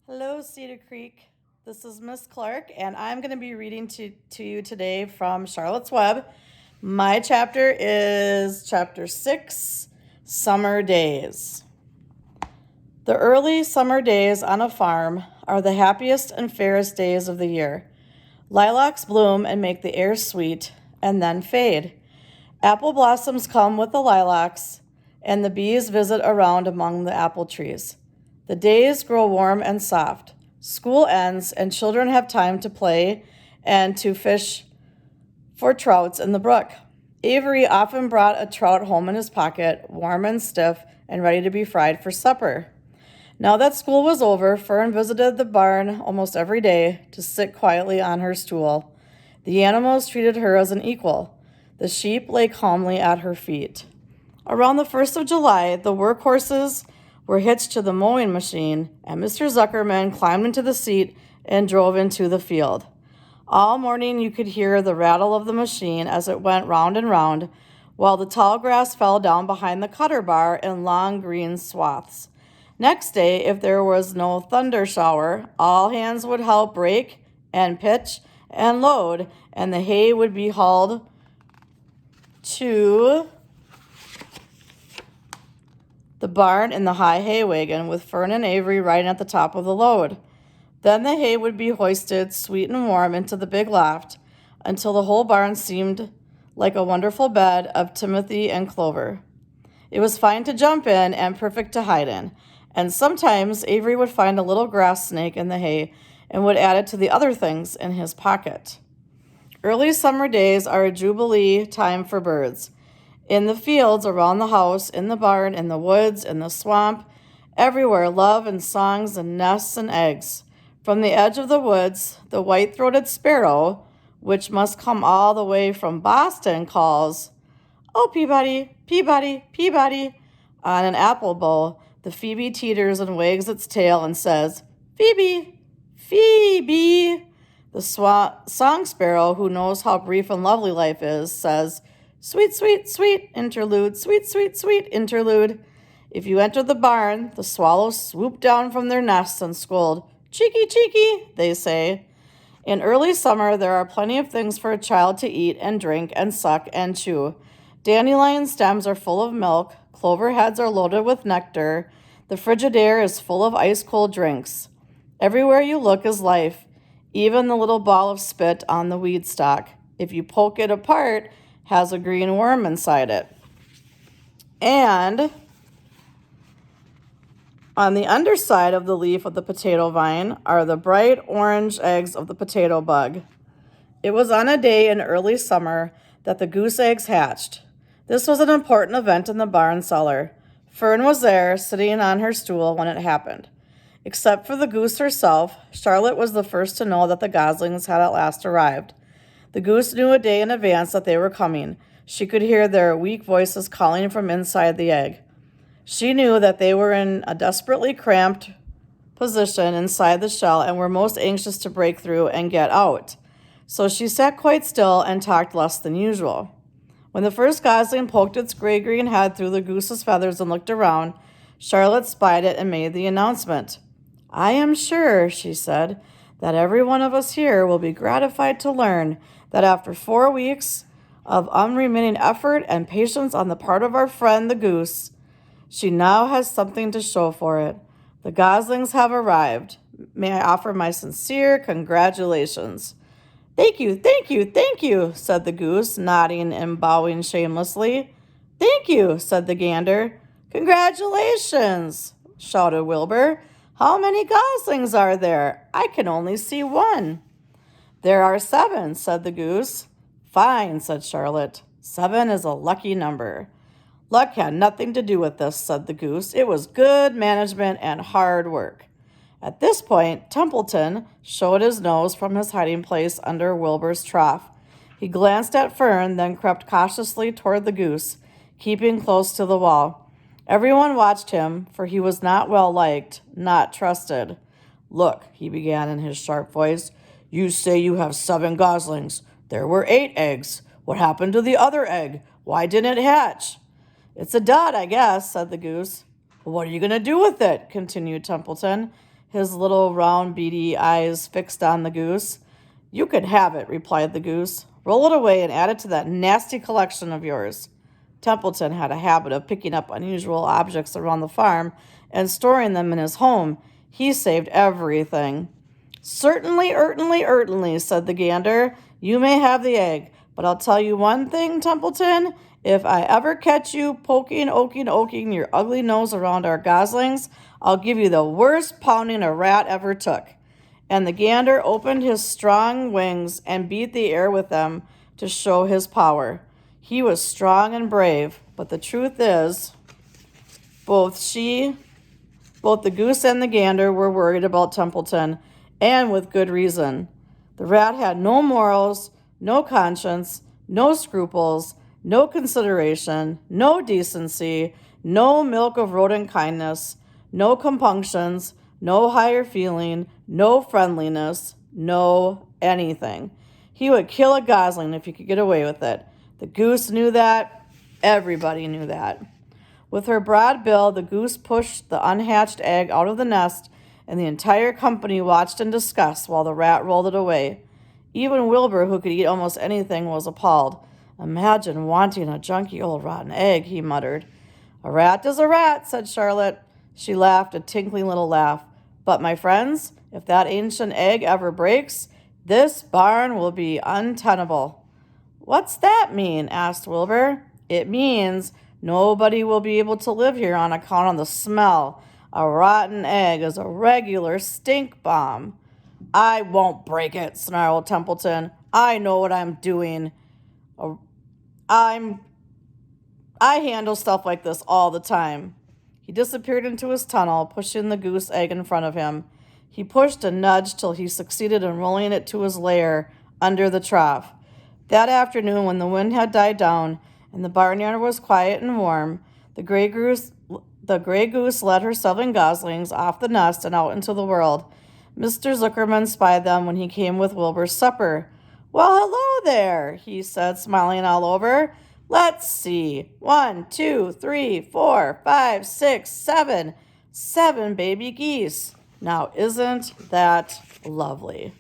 Hello, Cedar Creek. This is Miss Clark, and I'm going to be reading to you today from Charlotte's Web. My chapter is chapter 6, Summer Days. The early summer days on a farm are the happiest and fairest days of the year. Lilacs bloom and make the air sweet, and then fade. Apple blossoms come with the lilacs, and the bees visit around among the apple trees. The days grow warm and soft. School ends, and children have time to play and to fish for trouts in the brook. Avery often brought a trout home in his pocket, warm and stiff, and ready to be fried for supper. Now that school was over, Fern visited the barn almost every day to sit quietly on her stool. The animals treated her as an equal. The sheep lay calmly at her feet. Around the 1st of July, the workhorses were hitched to the mowing machine, and Mr. Zuckerman climbed into the seat and drove into the field. All morning you could hear the rattle of the machine as it went round and round, while the tall grass fell down behind the cutter bar in long green swaths. Next day, if there was no thunder shower, all hands would help break and pitch and load, and the hay would be hauled to the barn in the high hay wagon, with Fern and Avery riding at the top of the load. Then the hay would be hoisted, sweet and warm, into the big loft, until the whole barn seemed like a wonderful bed of timothy and clover. It was fine to jump in and perfect to hide in, and sometimes Avery would find a little grass snake in the hay and would add it to the other things in his pocket. Early summer days are a jubilee time for birds. In the fields, around the house, in the barn, in the woods, in the swamp, everywhere love and songs and nests and eggs. From the edge of the woods, the white-throated sparrow, which must come all the way from Boston, calls, "Oh, Peabody, Peabody, Peabody." On an apple bough, the phoebe teeters and wags its tail and says, "Phoebe, Phoebe." The song sparrow, who knows how brief and lovely life is, says, "Sweet, sweet, sweet interlude, sweet, sweet, sweet interlude." If you enter the barn, the swallows swoop down from their nests and scold, "Cheeky, cheeky," they say. In early summer, there are plenty of things for a child to eat and drink and suck and chew. Dandelion stems are full of milk, clover heads are loaded with nectar, the Frigidaire is full of ice-cold drinks. Everywhere you look is life, even the little ball of spit on the weed stalk. If you poke it apart, has a green worm inside it. And on the underside of the leaf of the potato vine are the bright orange eggs of the potato bug. It was on a day in early summer that the goose eggs hatched. This was an important event in the barn cellar. Fern was there, sitting on her stool when it happened. Except for the goose herself, Charlotte was the first to know that the goslings had at last arrived. The goose knew a day in advance that they were coming. She could hear their weak voices calling from inside the egg. She knew that they were in a desperately cramped position inside the shell and were most anxious to break through and get out. So she sat quite still and talked less than usual. When the first gosling poked its gray-green head through the goose's feathers and looked around, Charlotte spied it and made the announcement. "I am sure," she said, "that every one of us here will be gratified to learn that after 4 weeks of unremitting effort and patience on the part of our friend the goose, she now has something to show for it. The goslings have arrived. May I offer my sincere congratulations." "Thank you, thank you, thank you," said the goose, nodding and bowing shamelessly. "Thank you," said the gander. "Congratulations," shouted Wilbur. "How many goslings are there? I can only see one." "There are 7, said the goose. "Fine," said Charlotte. 7 is a lucky number." "Luck had nothing to do with this," said the goose. "It was good management and hard work." At this point, Templeton showed his nose from his hiding place under Wilbur's trough. He glanced at Fern, then crept cautiously toward the goose, keeping close to the wall. Everyone watched him, for he was not well liked, not trusted. "Look," he began in his sharp voice, "you say you have 7 goslings. There were 8 eggs. What happened to the other egg? Why didn't it hatch?" "It's a dud, I guess," said the goose. "What are you going to do with it?" continued Templeton. his little round beady eyes fixed on the goose. You can have it, replied the goose. Roll it away and add it to that nasty collection of yours. Templeton had a habit of picking up unusual objects around the farm and storing them in his home. He saved everything. Certainly, said the gander. You may have the egg, but I'll tell you one thing, Templeton. If I ever catch you poking your ugly nose around our goslings, I'll give you the worst pounding a rat ever took. And the gander opened his strong wings and beat the air with them to show his power. He was strong and brave, but the truth is, both the goose and the gander were worried about Templeton, and with good reason. The rat had no morals, no conscience, no scruples, no consideration, no decency, no milk of rodent kindness, no compunctions, no higher feeling, no friendliness, no anything. He would kill a gosling if he could get away with it. The goose knew that. Everybody knew that. With her broad bill, the goose pushed the unhatched egg out of the nest, and the entire company watched in disgust while the rat rolled it away. Even Wilbur, who could eat almost anything, was appalled. Imagine wanting a junky old rotten egg, he muttered. A rat is a rat, said Charlotte. She laughed a tinkling little laugh. But, my friends, if that ancient egg ever breaks, this barn will be untenable. What's that mean? Asked Wilbur. It means nobody will be able to live here on account of the smell. A rotten egg is a regular stink bomb. I won't break it, snarled Templeton. I know what I'm doing. I handle stuff like this all the time. He disappeared into his tunnel, pushing the goose egg in front of him. He pushed and nudged till he succeeded in rolling it to his lair under the trough. That afternoon, when the wind had died down and the barnyard was quiet and warm, the gray goose led her 7 goslings off the nest and out into the world. Mr. Zuckerman spied them when he came with Wilbur's supper. Well, hello there, he said, smiling all over. Let's see. 1, 2, 3, 4, 5, 6, 7. 7 baby geese. Now, isn't that lovely?